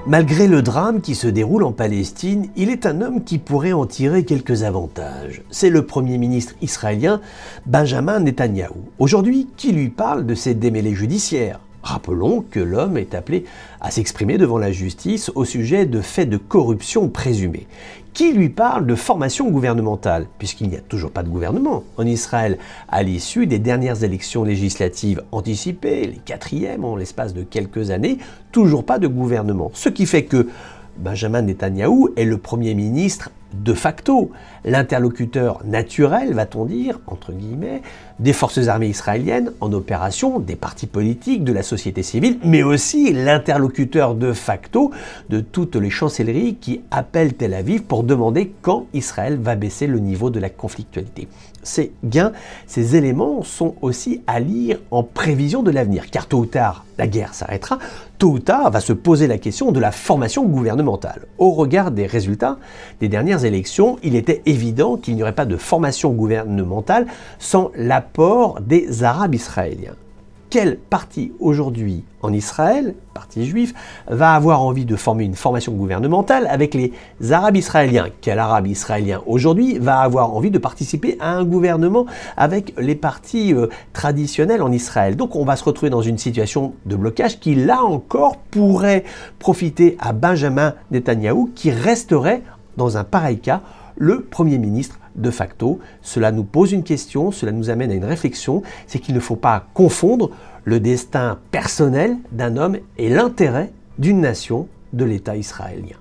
Malgré le drame qui se déroule en Palestine, il est un homme qui pourrait en tirer quelques avantages. C'est le Premier ministre israélien Benjamin Netanyahou. Aujourd'hui, qui lui parle de ses démêlés judiciaires? Rappelons que l'homme est appelé à s'exprimer devant la justice au sujet de faits de corruption présumés. Qui lui parle de formation gouvernementale, puisqu'il n'y a toujours pas de gouvernement en Israël à l'issue des dernières élections législatives anticipées, les quatrièmes en l'espace de quelques années, toujours pas de gouvernement. Ce qui fait que Benjamin Netanyahou est le Premier ministre de facto, l'interlocuteur naturel, va-t-on dire, entre guillemets, des forces armées israéliennes en opération, des partis politiques, de la société civile, mais aussi l'interlocuteur de facto de toutes les chancelleries qui appellent Tel Aviv pour demander quand Israël va baisser le niveau de la conflictualité. Ces gains, ces éléments sont aussi à lire en prévision de l'avenir, car tôt ou tard, la guerre s'arrêtera, tôt ou tard va se poser la question de la formation gouvernementale. Au regard des résultats des dernières élections, il était évident qu'il n'y aurait pas de formation gouvernementale sans l'apport des Arabes israéliens. Quel parti aujourd'hui en Israël, parti juif, va avoir envie de former une formation gouvernementale avec les Arabes israéliens? Quel Arabe israélien aujourd'hui va avoir envie de participer à un gouvernement avec les partis traditionnels en Israël? Donc on va se retrouver dans une situation de blocage qui, là encore, pourrait profiter à Benjamin Netanyahou, qui resterait, dans un pareil cas, le Premier ministre de facto. Cela nous pose une question, cela nous amène à une réflexion, c'est qu'il ne faut pas confondre le destin personnel d'un homme et l'intérêt d'une nation, de l'État israélien.